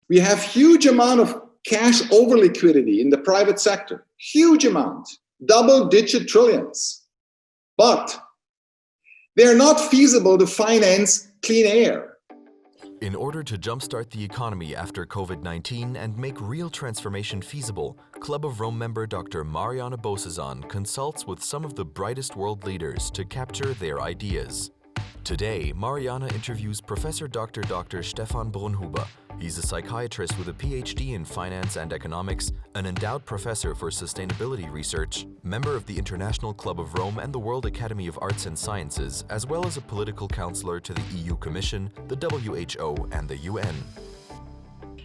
We have huge amount of cash over liquidity in the private sector, huge amount, double-digit trillions. But they're not feasible to finance clean air. In order to jumpstart the economy after COVID-19 and make real transformation feasible, Club of Rome member Dr. Mariana Bozesan consults with some of the brightest world leaders to capture their ideas. Today, Mariana interviews Professor Dr. Stefan Brunnhuber. He's a psychiatrist with a PhD in finance and economics, an endowed professor for sustainability research, member of the International Club of Rome and the World Academy of Arts and Sciences, as well as a political counselor to the EU Commission, the WHO, and the UN.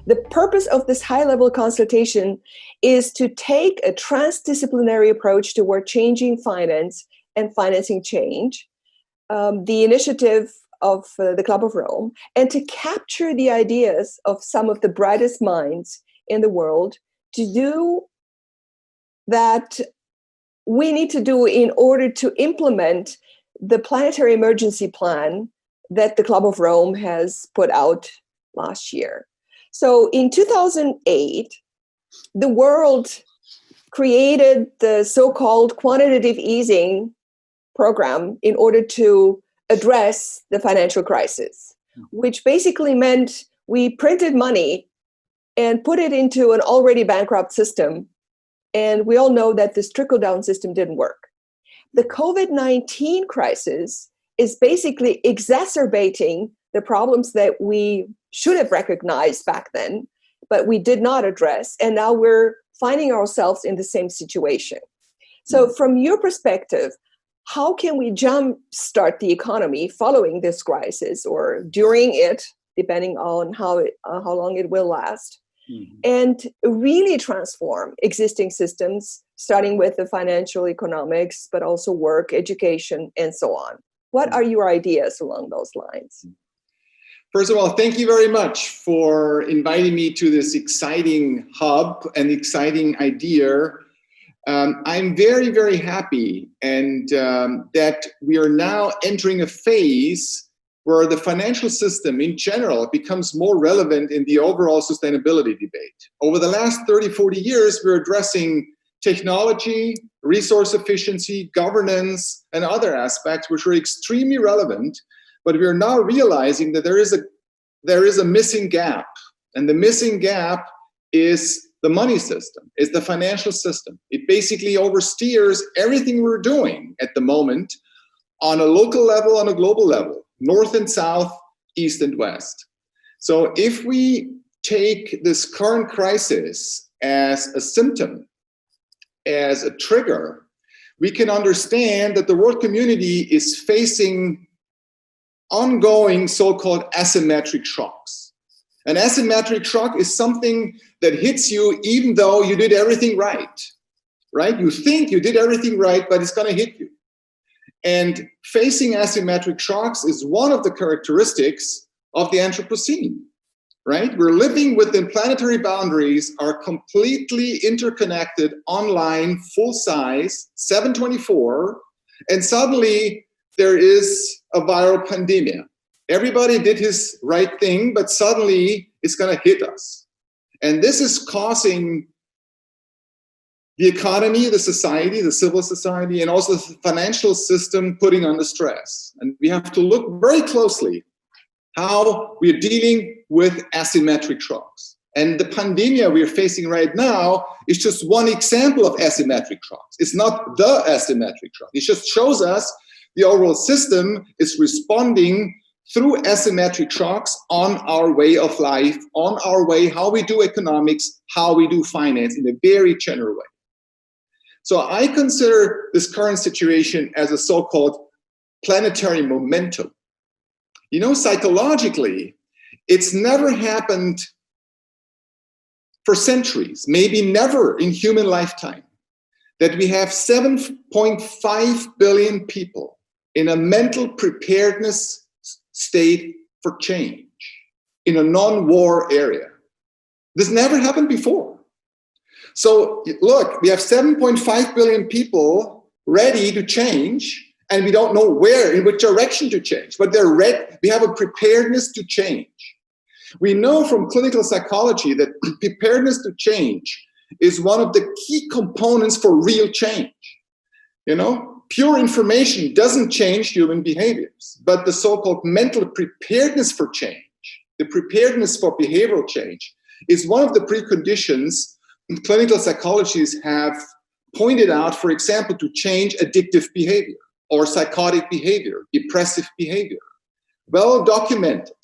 The purpose of this high-level consultation is to take a transdisciplinary approach toward changing finance and financing change, the initiative of the Club of Rome, and to capture the ideas of some of the brightest minds in the world to do that we need to do in order to implement the planetary emergency plan that the Club of Rome has put out last year. So in 2008, the world created the so-called quantitative easing program in order to address the financial crisis, which basically meant we printed money and put it into an already bankrupt system. And we all know that this trickle-down system didn't work. The COVID-19 crisis is basically exacerbating the problems that we should have recognized back then, but we did not address. And now we're finding ourselves in the same situation. So from your perspective, how can we jumpstart the economy following this crisis or during it, depending on how long it will last, and really transform existing systems, starting with the financial economics, but also work, education, and so on? What are your ideas along those lines? First of all, thank you very much for inviting me to this exciting hub and exciting idea. I'm very, very happy and that we are now entering a phase where the financial system in general becomes more relevant in the overall sustainability debate. Over the last 30, 40 years, we're addressing technology, resource efficiency, governance, and other aspects which are extremely relevant, but we're now realizing that there is a missing gap, and the missing gap is the money system, is the financial system. It basically oversteers everything we're doing at the moment on a local level, on a global level, north and south, east and west. So if we take this current crisis as a symptom, as a trigger, we can understand that the world community is facing ongoing so-called asymmetric shocks. An asymmetric shock is something that hits you even though you did everything right? You think you did everything right, but it's going to hit you. And facing asymmetric shocks is one of the characteristics of the Anthropocene, right? We're living within planetary boundaries, are completely interconnected, online, full size, 7/24, and suddenly there is a viral pandemic. Everybody did his right thing, but suddenly it's going to hit us. And this is causing the economy, the society, the civil society, and also the financial system putting under stress. And we have to look very closely how we're dealing with asymmetric shocks. And the pandemic we're facing right now is just one example of asymmetric shocks. It's not the asymmetric shock. It just shows us the overall system is responding through asymmetric shocks on our way of life, on our way, how we do economics, how we do finance in a very general way. So I consider this current situation as a so-called planetary momentum. You know, psychologically, it's never happened for centuries, maybe never in human lifetime, that we have 7.5 billion people in a mental preparedness state for change in a non-war area. This never happened before. So look, we have 7.5 billion people ready to change, and we don't know where, in which direction to change, but they're ready. We have a preparedness to change. We know from clinical psychology that preparedness to change is one of the key components for real change. You know, pure information doesn't change human behaviors, but the so-called mental preparedness for change, the preparedness for behavioral change, is one of the preconditions clinical psychologists have pointed out, for example, to change addictive behavior or psychotic behavior, depressive behavior. Well documented.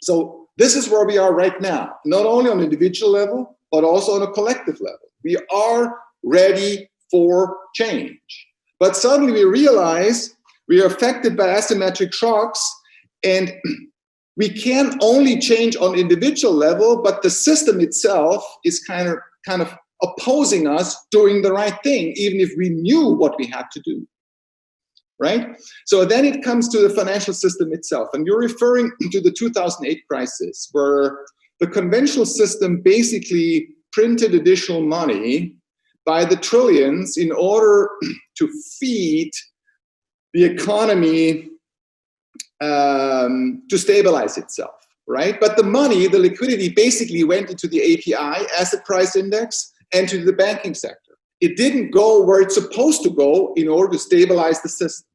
So this is where we are right now, not only on an individual level, but also on a collective level. We are ready for change. But suddenly we realize we are affected by asymmetric shocks, and we can only change on individual level, but the system itself is kind of opposing us doing the right thing, even if we knew what we had to do. Right? So then it comes to the financial system itself. And you're referring to the 2008 crisis, where the conventional system basically printed additional money by the trillions in order to feed the economy to stabilize itself, right? But the money, the liquidity, basically went into the API, asset price index, and to the banking sector. It didn't go where it's supposed to go in order to stabilize the system.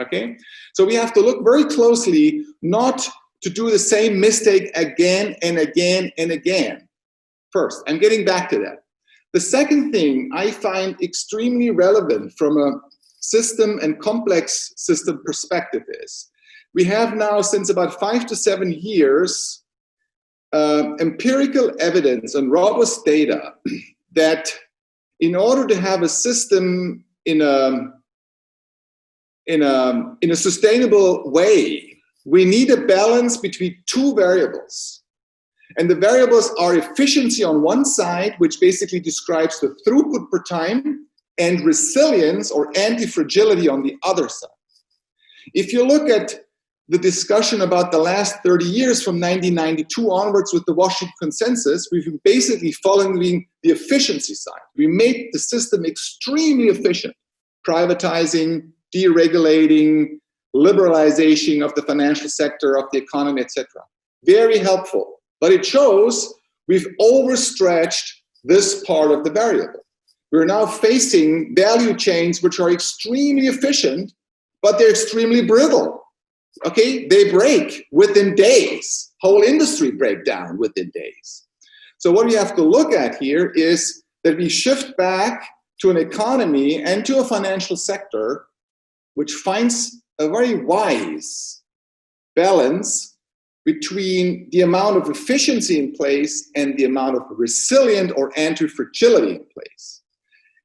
Okay, so we have to look very closely not to do the same mistake again and again and again. First, I'm getting back to that. The second thing I find extremely relevant from a system and complex system perspective is we have now, since about 5 to 7 years, empirical evidence and robust data that in order to have a system in a sustainable way, we need a balance between two variables. And the variables are efficiency on one side, which basically describes the throughput per time, and resilience or anti-fragility on the other side. If you look at the discussion about the last 30 years from 1992 onwards with the Washington Consensus, we've been basically following the efficiency side. We made the system extremely efficient, privatizing, deregulating, liberalization of the financial sector, of the economy, etc. Very helpful. But it shows we've overstretched this part of the variable. We're now facing value chains which are extremely efficient, but they're extremely brittle. Okay, they break within days. Whole industry break down within days. So what we have to look at here is that we shift back to an economy and to a financial sector which finds a very wise balance between the amount of efficiency in place and the amount of resilient or anti-fragility in place.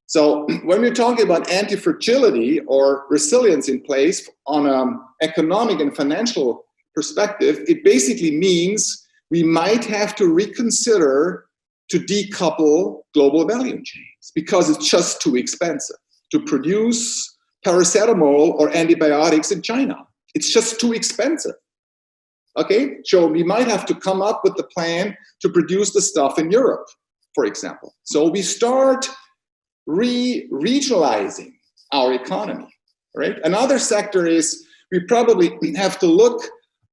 So when we're talking about anti-fragility or resilience in place on an economic and financial perspective, it basically means we might have to reconsider to decouple global value chains because it's just too expensive to produce paracetamol or antibiotics in China. It's just too expensive. Okay, so we might have to come up with a plan to produce the stuff in Europe, for example. So we start regionalizing our economy, right? Another sector is we probably have to look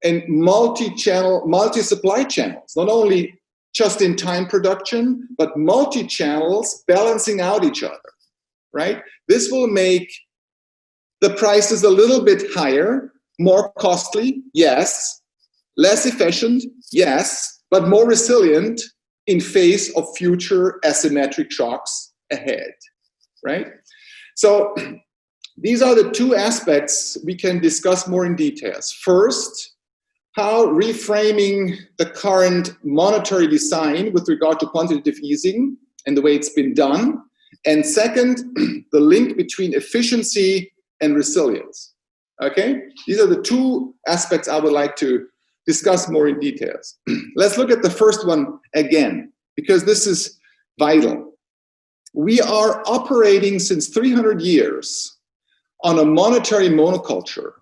in multi-channel, multi-supply channels, not only just-in-time production, but multi-channels balancing out each other, right? This will make the prices a little bit higher, more costly, yes, less efficient, yes, but more resilient in face of future asymmetric shocks ahead, right? So these are the two aspects we can discuss more in details. First, how reframing the current monetary design with regard to quantitative easing and the way it's been done. And second, the link between efficiency and resilience. Okay? These are the two aspects I would like to discuss more in details. Let's look at the first one again, because this is vital. We are operating since 300 years on a monetary monoculture.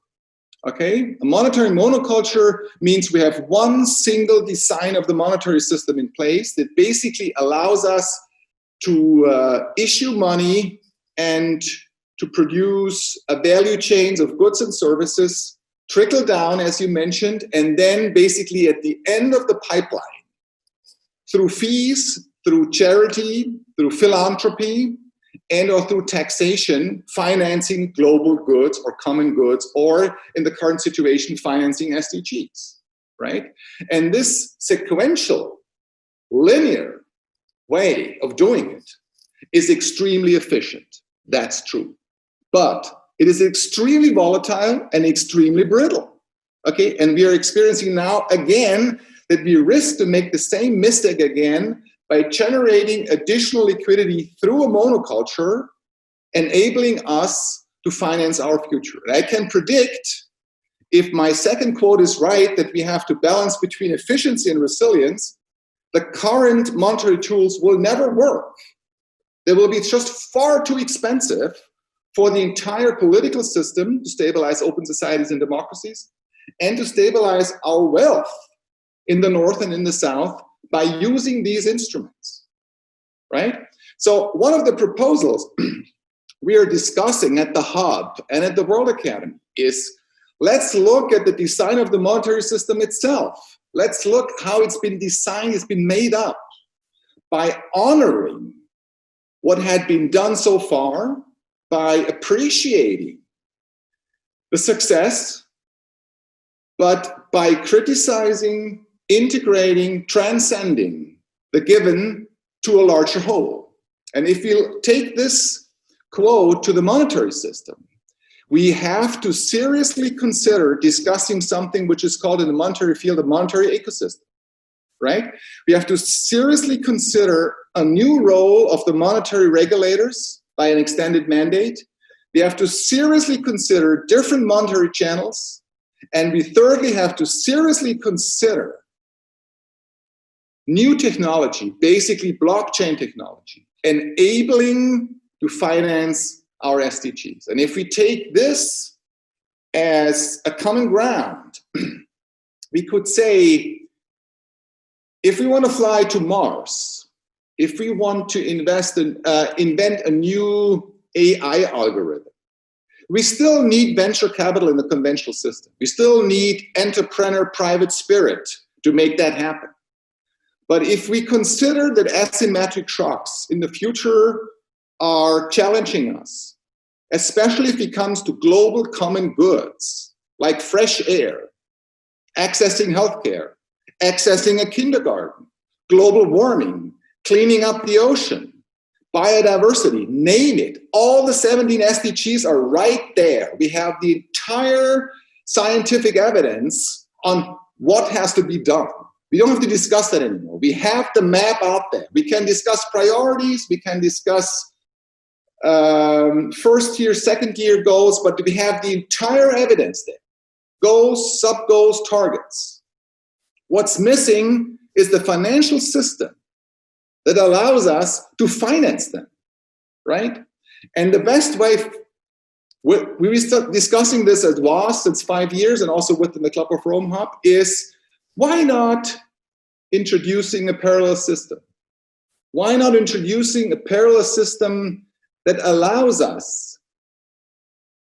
Okay? A monetary monoculture means we have one single design of the monetary system in place that basically allows us to issue money and to produce a value chains of goods and services trickle down, as you mentioned, and then basically at the end of the pipeline, through fees, through charity, through philanthropy, and or through taxation, financing global goods or common goods, or in the current situation, financing SDGs, right? And this sequential, linear way of doing it is extremely efficient. That's true. But it is extremely volatile and extremely brittle, okay? And we are experiencing now, again, that we risk to make the same mistake again by generating additional liquidity through a monoculture, enabling us to finance our future. And I can predict, if my second quote is right, that we have to balance between efficiency and resilience, the current monetary tools will never work. They will be just far too expensive for the entire political system to stabilize open societies and democracies, and to stabilize our wealth in the North and in the South by using these instruments, right? So one of the proposals we are discussing at the Hub and at the World Academy is, let's look at the design of the monetary system itself. Let's look how it's been designed, it's been made up by honoring what had been done so far, by appreciating the success, but by criticizing, integrating, transcending the given to a larger whole. And if you take this quote to the monetary system, we have to seriously consider discussing something which is called in the monetary field a monetary ecosystem, right? We have to seriously consider a new role of the monetary regulators by an extended mandate. We have to seriously consider different monetary channels. And we thirdly have to seriously consider new technology, basically blockchain technology, enabling to finance our SDGs. And if we take this as a common ground, we could say, if we want to fly to Mars, if we want to invent a new AI algorithm, we still need venture capital in the conventional system. We still need entrepreneur private spirit to make that happen. But if we consider that asymmetric shocks in the future are challenging us, especially if it comes to global common goods like fresh air, accessing healthcare, accessing a kindergarten, global warming, cleaning up the ocean, biodiversity, name it. All the 17 SDGs are right there. We have the entire scientific evidence on what has to be done. We don't have to discuss that anymore. We have the map out there. We can discuss priorities. We can discuss first year, second year goals, but we have the entire evidence there. Goals, sub-goals, targets. What's missing is the financial system that allows us to finance them, right? And the best way, we start discussing this at WAS since 5 years and also within the Club of Rome Hub, is why not introducing a parallel system? Why not introducing a parallel system that allows us,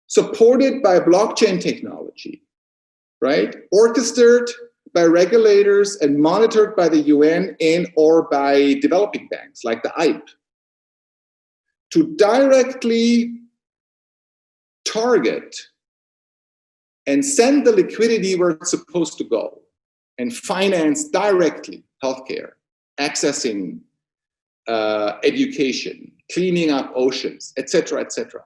supported by blockchain technology, right? Orchestrated by regulators and monitored by the UN and or by developing banks like the EIB, to directly target and send the liquidity where it's supposed to go and finance directly healthcare, accessing education, cleaning up oceans, etc., etc.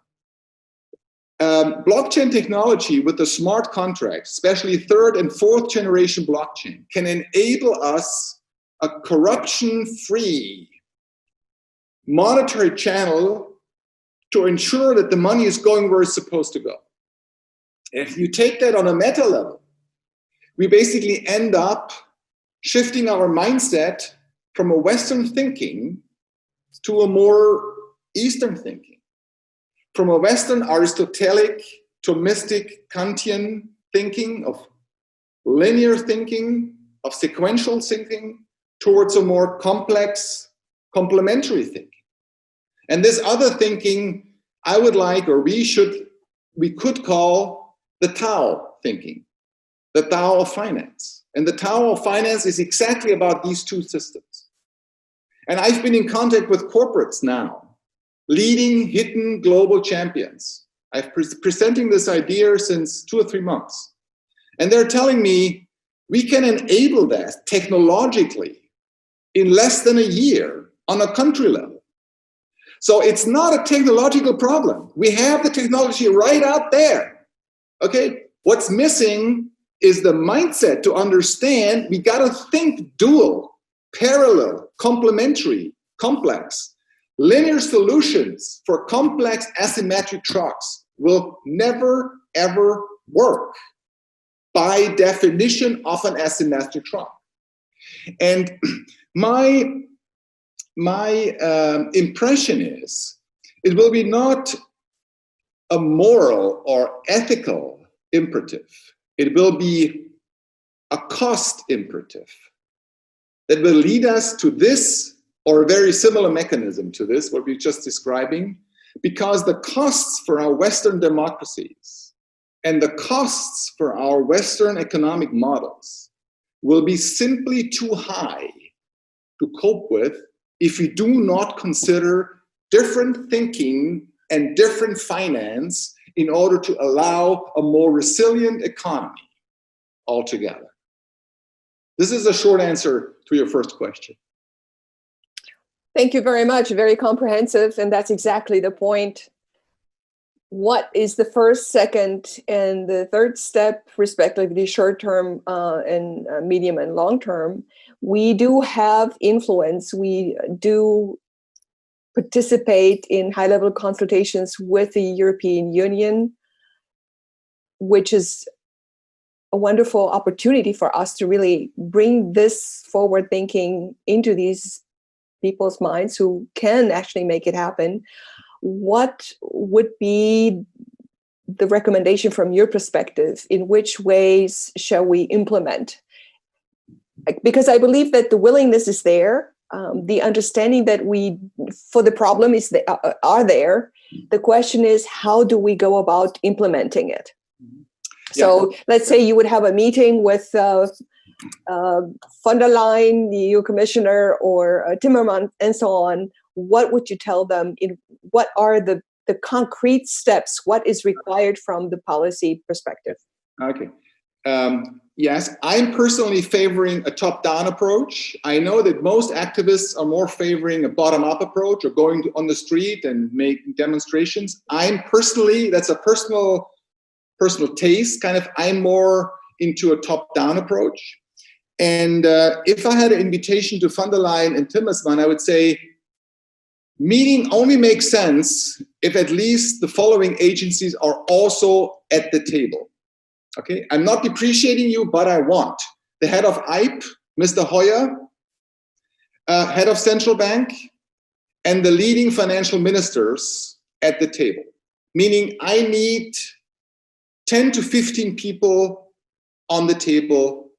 Blockchain technology with the smart contracts, especially third and fourth generation blockchain, can enable us a corruption-free monetary channel to ensure that the money is going where it's supposed to go. If you take that on a meta level, we basically end up shifting our mindset from a Western thinking to a more Eastern thinking. From a Western Aristotelic, Thomistic, Kantian thinking, of linear thinking, of sequential thinking, towards a more complex, complementary thinking. And this other thinking, I would like, or we could call the Tao thinking. the Tao of finance. And the Tao of finance is exactly about these two systems. And I've been in contact with corporates now, leading hidden global champions. I've been presenting this idea since 2 or 3 months. And they're telling me we can enable that technologically in less than a year on a country level. So it's not a technological problem. We have the technology right out there. Okay, what's missing is the mindset to understand we got to think dual, parallel, complementary, complex. Linear solutions for complex asymmetric shocks will never, ever work by definition of an asymmetric shock. And my impression is it will be not a moral or ethical imperative. It will be a cost imperative that will lead us to this or a very similar mechanism to this, what we're just describing, because the costs for our Western democracies and the costs for our Western economic models will be simply too high to cope with if we do not consider different thinking and different finance in order to allow a more resilient economy altogether. This is a short answer to your first question. Thank you very much. Very comprehensive. And that's exactly the point. What is the first, second, and the third step, respectively, short-term and medium and long-term? We do have influence. We do participate in high-level consultations with the European Union, which is a wonderful opportunity for us to really bring this forward thinking into these people's minds who can actually make it happen. What would be the recommendation from your perspective? In which ways shall we implement? Because I believe that the willingness is there, the understanding that for the problem are there. The question is, how do we go about implementing it? So let's say you would have a meeting with von der Leyen, the EU commissioner, or Timmermans, and so on. What would you tell them? What are the concrete steps? What is required from the policy perspective? Okay. Yes, I'm personally favoring a top-down approach. I know that most activists are more favoring a bottom-up approach or going on the street and make demonstrations. That's a personal taste, I'm more into a top-down approach. And if I had an invitation to von der Leyen and Timmermans, I would say, meeting only makes sense if at least the following agencies are also at the table. Okay, I'm not depreciating you, but I want the head of EIB, Mr. Hoyer, head of central bank, and the leading financial ministers at the table. Meaning I need 10 to 15 people on the table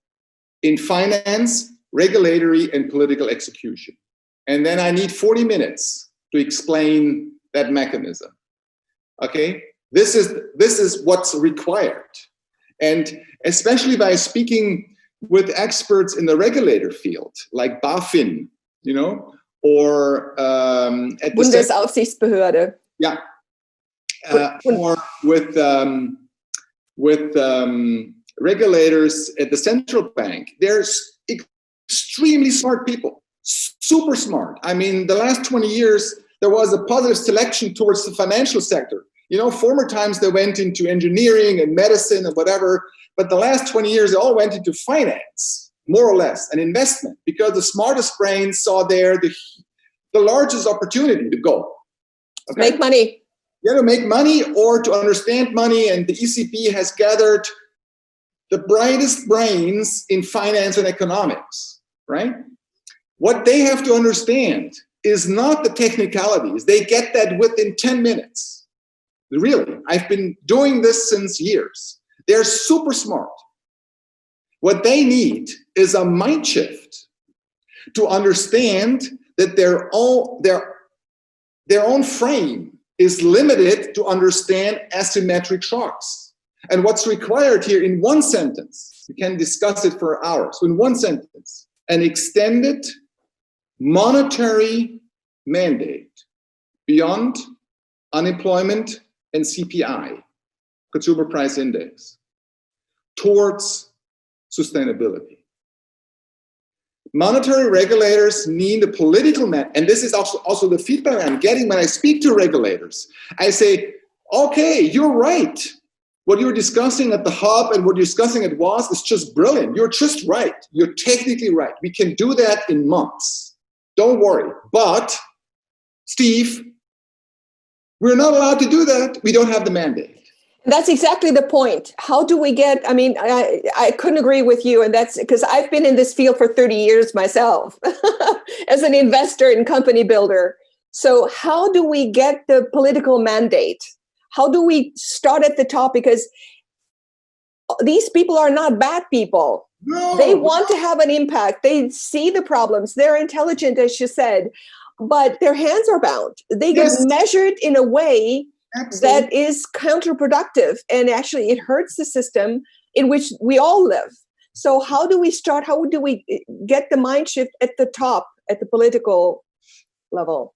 in finance, regulatory, and political execution. And then I need 40 minutes to explain that mechanism. Okay, this is what's required. And especially by speaking with experts in the regulator field, like BaFin, or at the Bundesaufsichtsbehörde. Yeah, or with regulators at the central bank. There's extremely smart people, super smart. I mean, the last 20 years, there was a positive selection towards the financial sector. Former times they went into engineering and medicine and whatever, but the last 20 years, they all went into finance, more or less, and investment, because the smartest brains saw there the largest opportunity to go. Okay? Make money. Yeah, to make money or to understand money, and the ECB has gathered the brightest brains in finance and economics, right? What they have to understand is not the technicalities. They get that within 10 minutes. Really, I've been doing this since years. They're super smart. What they need is a mind shift to understand that their own frame is limited to understand asymmetric shocks. And what's required here in one sentence, we can discuss it for hours, in one sentence, an extended monetary mandate beyond unemployment and CPI, Consumer Price Index, towards sustainability. Monetary regulators need a political and this is also the feedback I'm getting when I speak to regulators. I say, okay, you're right. What you're discussing at the hub and what you're discussing at WAS is just brilliant. You're just right. You're technically right. We can do that in months. Don't worry. But, Steve, we're not allowed to do that. We don't have the mandate. That's exactly the point. How do we get, I couldn't agree with you. And that's because I've been in this field for 30 years myself as an investor and company builder. So how do we get the political mandate? How do we start at the top? Because these people are not bad people. No, they want to have an impact. They see the problems. They're intelligent, as you said, but their hands are bound. They get measured in a way that is counterproductive. And actually, it hurts the system in which we all live. So how do we start? How do we get the mind shift at the top, at the political level?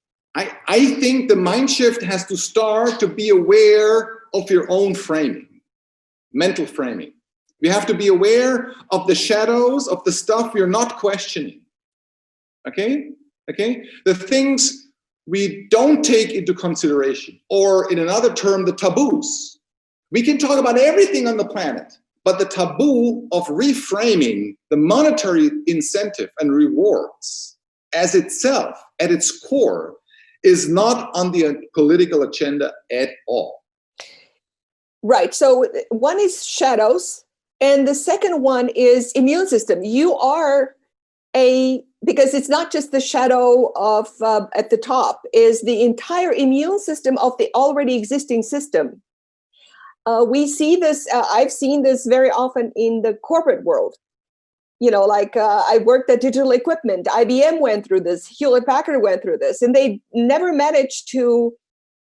I think the mind shift has to start to be aware of your own framing, mental framing. We have to be aware of the shadows of the stuff you're not questioning. Okay? The things we don't take into consideration, or in another term, the taboos. We can talk about everything on the planet, but the taboo of reframing the monetary incentive and rewards as itself, at its core, is not on the political agenda at all. Right. So one is shadows, and the second one is immune system. You are because it's not just the shadow of at the top, is the entire immune system of the already existing system. We see this, I've seen this very often in the corporate world. I worked at Digital Equipment. IBM went through this. Hewlett Packard went through this. And they never managed to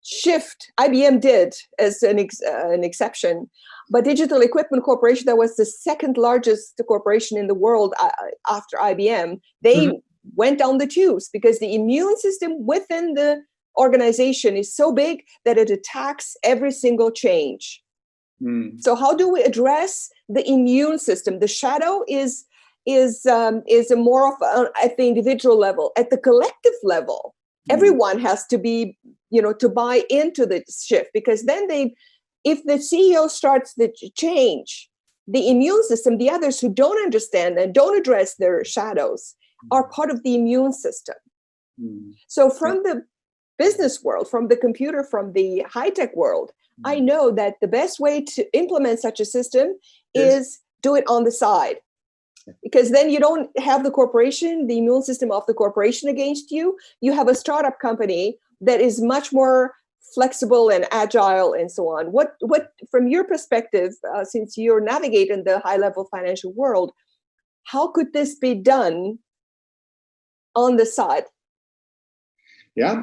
shift. IBM did as an exception. But Digital Equipment Corporation, that was the second largest corporation in the world after IBM, they went down the tubes because the immune system within the organization is so big that it attacks every single change. So how do we address the immune system? The shadow is a more of at the individual level. At the collective level, everyone has to be, to buy into the shift, because then if the CEO starts the change, the immune system, the others who don't understand and don't address their shadows are part of the immune system. So from the business world, from the computer, from the high-tech world, I know that the best way to implement such a system is do it on the side. Because then you don't have the corporation, the immune system of the corporation against you. You have a startup company that is much more flexible and agile and so on. What from your perspective, since you're navigating the high-level financial world, how could this be done on the side? Yeah,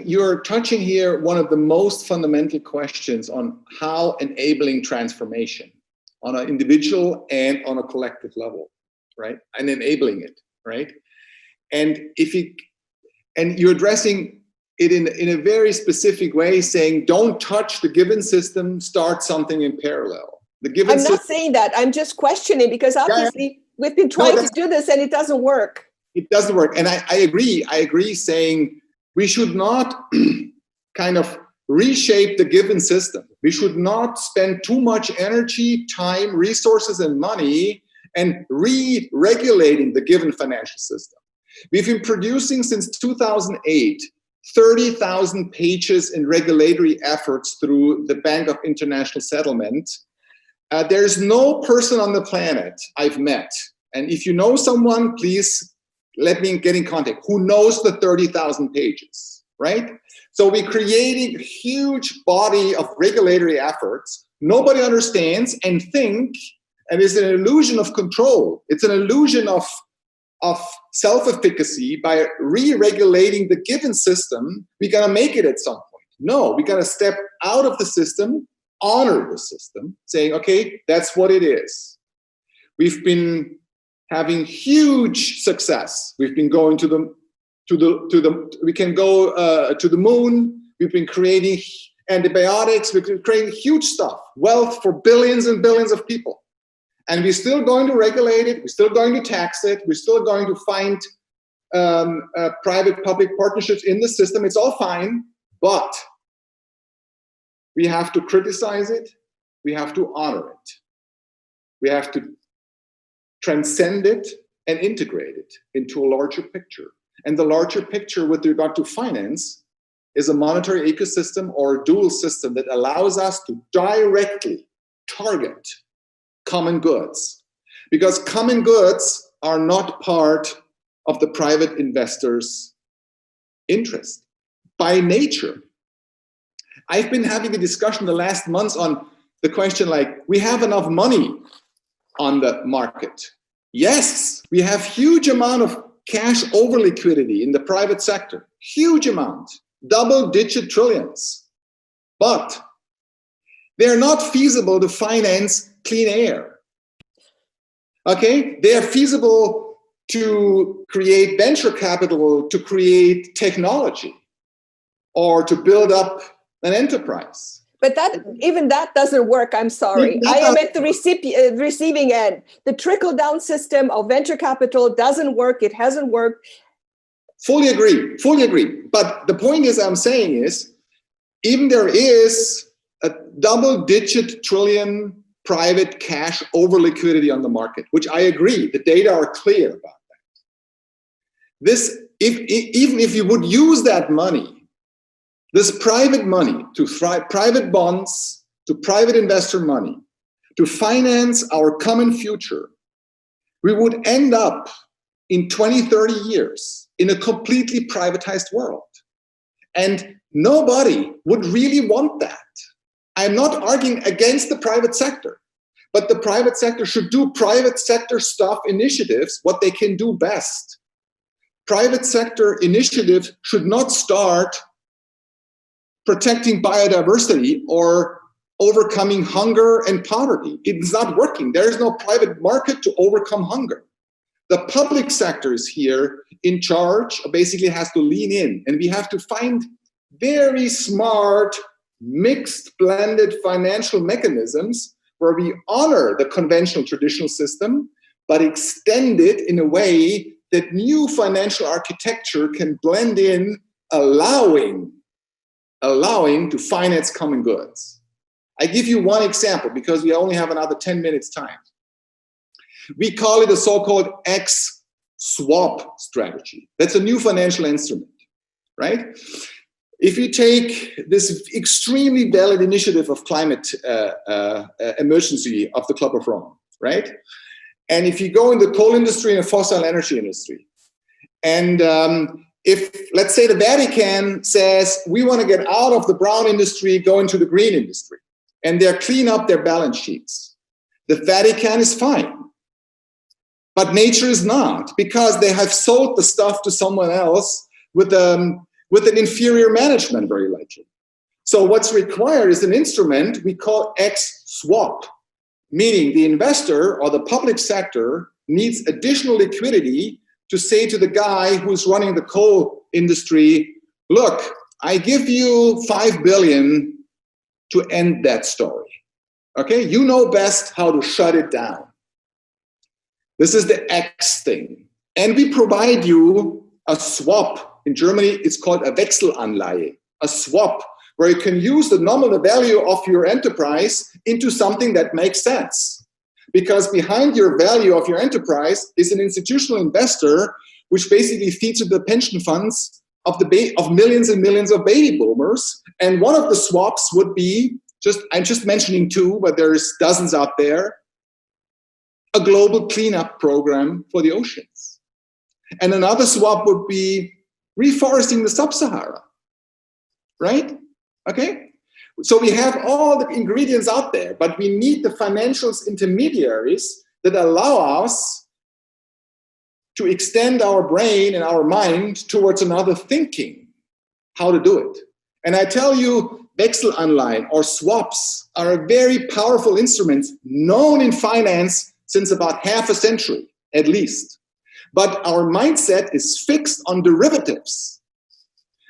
you're touching here one of the most fundamental questions on how enabling transformation on an individual and on a collective level, right? And enabling it, right? And you're addressing it in a very specific way, saying don't touch the given system, start something in parallel. I'm not saying that. I'm just questioning, because obviously we've been trying to do this and it doesn't work. It doesn't work. And I agree saying we should not kind of reshape the given system. We should not spend too much energy, time, resources, and money and re-regulating the given financial system. We've been producing since 2008 30,000 pages in regulatory efforts through the Bank of International Settlement. There's no person on the planet I've met, and if you know someone, please let me get in contact, who knows the 30,000 pages, right? So we're creating a huge body of regulatory efforts. Nobody understands and it's an illusion of control. It's an illusion of self-efficacy. By re-regulating the given system, we're gonna make it at some point. No, we gotta step out of the system honor the system, saying, okay, that's what it is. We've been having huge success. We've been going we can go to the moon. We've been creating antibiotics. We've been creating huge stuff, wealth for billions and billions of people. And we're still going to regulate it. We're still going to tax it. We're still going to find private-public partnerships in the system. It's all fine, but we have to criticize it. We have to honor it. We have to transcend it and integrate it into a larger picture. And the larger picture with regard to finance is a monetary ecosystem or a dual system that allows us to directly target common goods, because common goods are not part of the private investor's interest by nature. I've been having a discussion the last months on the question, like, we have enough money on the market. Yes, we have huge amount of cash over liquidity in the private sector, huge amount, double-digit trillions, but they're not feasible to finance clean air. Okay, they are feasible to create venture capital, to create technology, or to build up an enterprise. But even that doesn't work. I'm sorry. I am at the receiving end. The trickle-down system of venture capital doesn't work. It hasn't worked. Fully agree. Fully agree. But the point is, I'm saying is, even there is a double-digit trillion private cash over liquidity on the market, which I agree. The data are clear about that. This, even if you would use that money, this private money, to private bonds, to private investor money, to finance our common future, we would end up in 20, 30 years in a completely privatized world. And nobody would really want that. I'm not arguing against the private sector, but the private sector should do private sector stuff initiatives, what they can do best. Private sector initiatives should not start protecting biodiversity or overcoming hunger and poverty. It's not working. There is no private market to overcome hunger. The public sector is here in charge, basically has to lean in, and we have to find very smart, mixed, blended financial mechanisms where we honor the conventional traditional system, but extend it in a way that new financial architecture can blend in, allowing to finance common goods. I give you one example because we only have another 10 minutes time. We call it a so-called X-swap strategy. That's a new financial instrument, right? If you take this extremely valid initiative of climate emergency of the Club of Rome, right? And if you go in the coal industry and the fossil energy industry, and if, let's say, the Vatican says, we want to get out of the brown industry, go into the green industry, and they're clean up their balance sheets, the Vatican is fine. But nature is not, because they have sold the stuff to someone else with an inferior management, very likely. So what's required is an instrument we call X-swap, meaning the investor or the public sector needs additional liquidity to say to the guy who's running the coal industry, look, I give you 5 billion to end that story. Okay, you know best how to shut it down. This is the X thing. And we provide you a swap. In Germany, it's called a Wechselanleihe, a swap, where you can use the nominal value of your enterprise into something that makes sense. Because behind your value of your enterprise is an institutional investor, which basically feeds the pension funds of millions and millions of baby boomers. And one of the swaps would be, I'm just mentioning two, but there's dozens out there, a global cleanup program for the oceans. And another swap would be reforesting the sub-Sahara, right? Okay? So we have all the ingredients out there, but we need the financial intermediaries that allow us to extend our brain and our mind towards another thinking, how to do it. And I tell you, Wechselanleihen or swaps are a very powerful instrument known in finance since about half a century, at least. But our mindset is fixed on derivatives.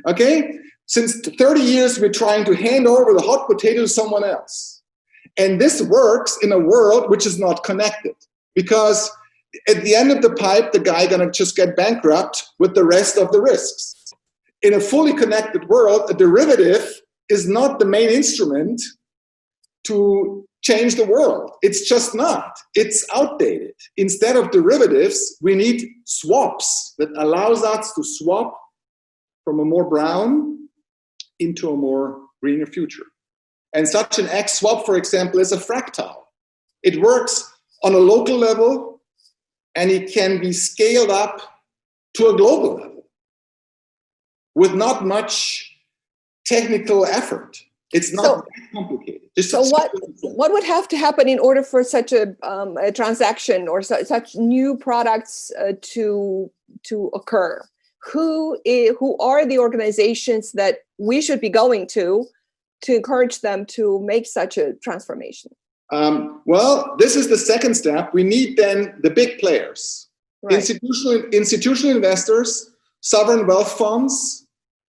Okay? Since 30 years, we're trying to hand over the hot potato to someone else. And this works in a world which is not connected. Because at the end of the pipe, the guy gonna just get bankrupt with the rest of the risks. In a fully connected world, a derivative is not the main instrument to change the world. It's just not. It's outdated. Instead of derivatives, we need swaps that allows us to swap from a more brown into a more greener future. And such an X swap, for example, is a fractal. It works on a local level, and it can be scaled up to a global level with not much technical effort. It's not that complicated. So what would have to happen in order for such a transaction or such new products to occur? Who are the organizations that we should be going to encourage them to make such a transformation? Well, this is the second step. We need then the big players, right? Institutional investors, sovereign wealth funds,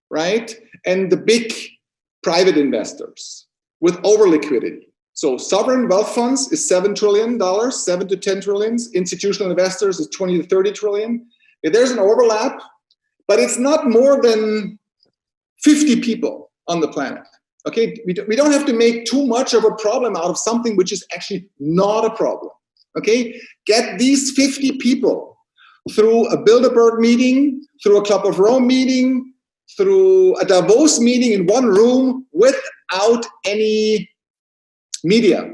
right? And the big private investors with over liquidity. So sovereign wealth funds is $7 trillion, 7 to 10 trillions. Institutional investors is 20 to 30 trillion. There's an overlap, but it's not more than 50 people on the planet. Okay, we don't have to make too much of a problem out of something which is actually not a problem. Okay, get these 50 people through a Bilderberg meeting, through a Club of Rome meeting, through a Davos meeting in one room without any media,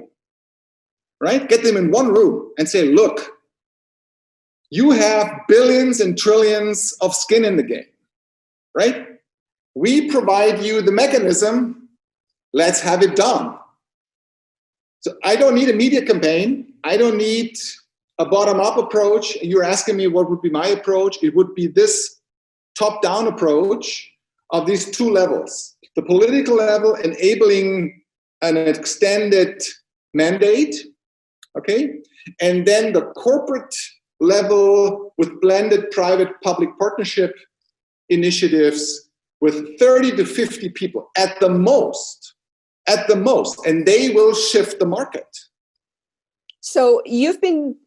right? Get them in one room and say, look, you have billions and trillions of skin in the game, right? We provide you the mechanism. Let's have it done. So I don't need a media campaign. I don't need a bottom-up approach. You're asking me what would be my approach. It would be this top-down approach of these two levels. The political level enabling an extended mandate, okay? And then the corporate level with blended private-public partnership initiatives with 30 to 50 people at the most, and they will shift the market. So you've been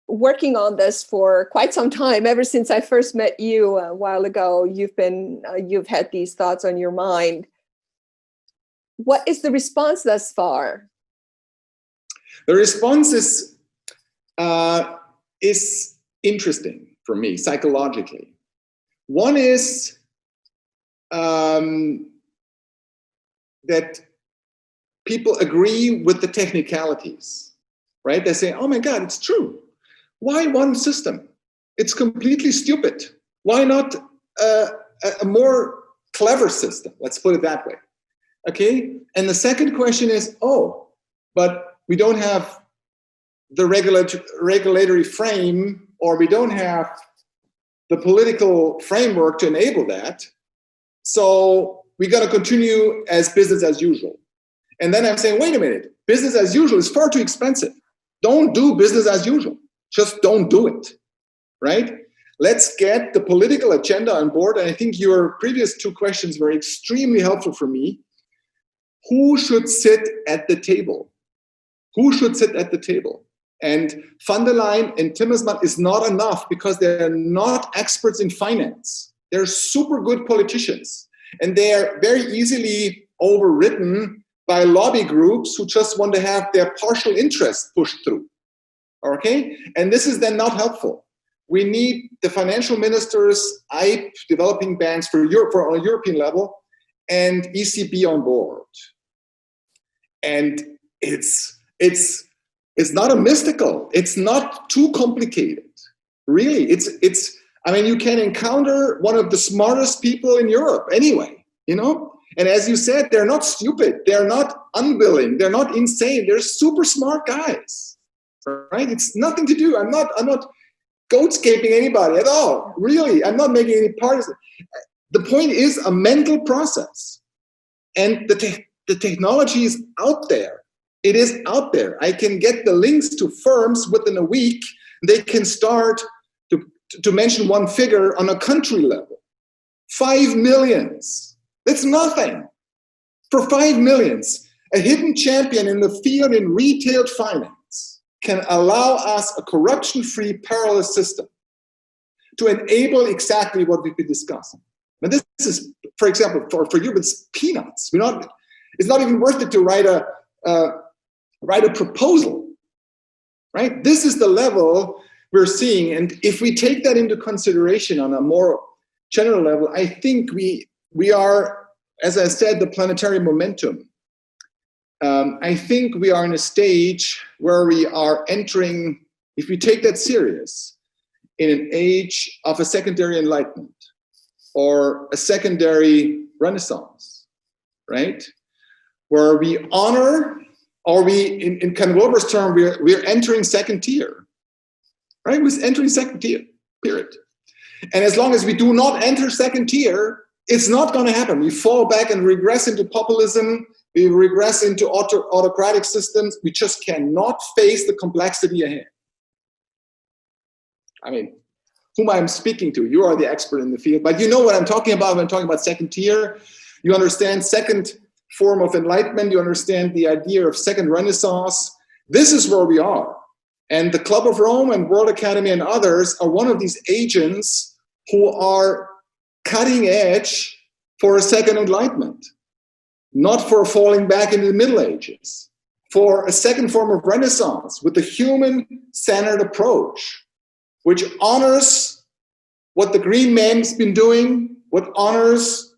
working on this for quite some time. Ever since I first met you a while ago, you've had these thoughts on your mind. What is the response thus far? The response is interesting for me psychologically. One is that people agree with the technicalities, right? They say, oh my God, it's true. Why one system? It's completely stupid. Why not a more clever system? Let's put it that way. Okay? And the second question is, but we don't have the regulatory frame, or we don't have the political framework to enable that. So we're going to continue as business as usual. And then I'm saying, wait a minute, business as usual is far too expensive. Don't do business as usual. Just don't do it, right? Let's get the political agenda on board. And I think your previous two questions were extremely helpful for me. Who should sit at the table? Who should sit at the table? And van der Leyen and Timmermans is not enough because they're not experts in finance. They're super good politicians. And they are very easily overridden by lobby groups who just want to have their partial interest pushed through. Okay? And this is then not helpful. We need the financial ministers, IPE, developing banks for Europe, for on a European level, and ECB on board. And it's not a mystical. It's not too complicated. Really, you can encounter one of the smartest people in Europe anyway, you know? And as you said, they're not stupid. They're not unwilling. They're not insane. They're super smart guys, right? It's nothing to do. I'm not goatscaping anybody at all. Really, I'm not making any partisan. The point is a mental process. And the technology is out there. It is out there. I can get the links to firms within a week. They can start to mention one figure on a country level. 5 million. That's nothing. For 5 million, a hidden champion in the field in retail finance can allow us a corruption-free parallel system to enable exactly what we've been discussing. And this is, for example, for you, it's peanuts. It's not even worth it to write a proposal, right? This is the level we're seeing. And if we take that into consideration on a more general level, I think we are, as I said, the planetary momentum. I think we are in a stage where we are entering, if we take that serious, in an age of a secondary enlightenment or a secondary renaissance, right? Where we honor, or in Ken Wilber's term, we're entering second tier, right? We're entering second tier, period. And as long as we do not enter second tier, it's not going to happen. We fall back and regress into populism. We regress into autocratic systems. We just cannot face the complexity ahead. I mean, whom I'm speaking to, you are the expert in the field, but you know what I'm talking about when I'm talking about second tier. You understand second form of enlightenment. You understand the idea of second renaissance. This is where we are. And the Club of Rome and World Academy and others are one of these agents who are cutting edge for a second enlightenment, not for falling back into the Middle Ages, for a second form of renaissance with a human-centered approach, which honors what the green man's been doing, what honors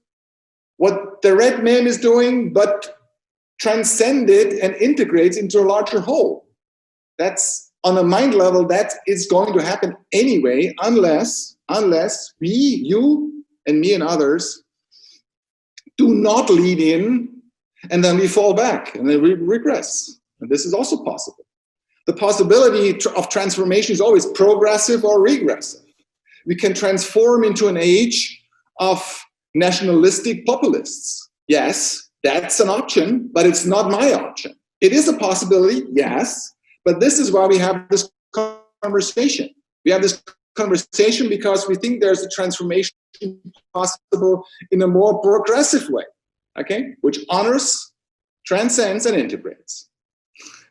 what the red man is doing, but transcends it and integrates into a larger whole. That's on a mind level, that is going to happen anyway, unless we, you and me and others, do not lead in, and then we fall back and then we regress. And this is also possible. The possibility of transformation is always progressive or regressive. We can transform into an age of nationalistic populists. Yes, that's an option, but it's not my option. It is a possibility, yes, but this is why we have this conversation. We have this conversation because we think there's a transformation possible in a more progressive way, okay, which honors, transcends, and integrates.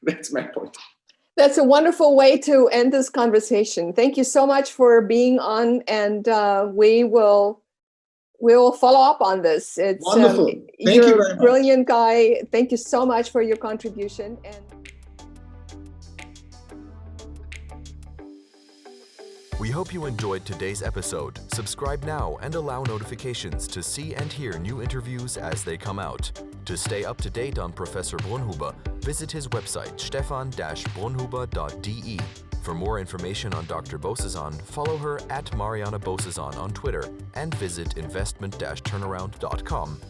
That's my point. That's a wonderful way to end this conversation. Thank you so much for being on, and we will follow up on this. It's wonderful. Thank you very much. You're a brilliant guy. Thank you so much for your contribution. And we hope you enjoyed today's episode. Subscribe now and allow notifications to see and hear new interviews as they come out. To stay up to date on Professor Brunnhuber, visit his website stefan-brunnhuber.de. For more information on Dr. Bozesan, follow her at Mariana Bozesan on Twitter and visit investment-turnaround.com.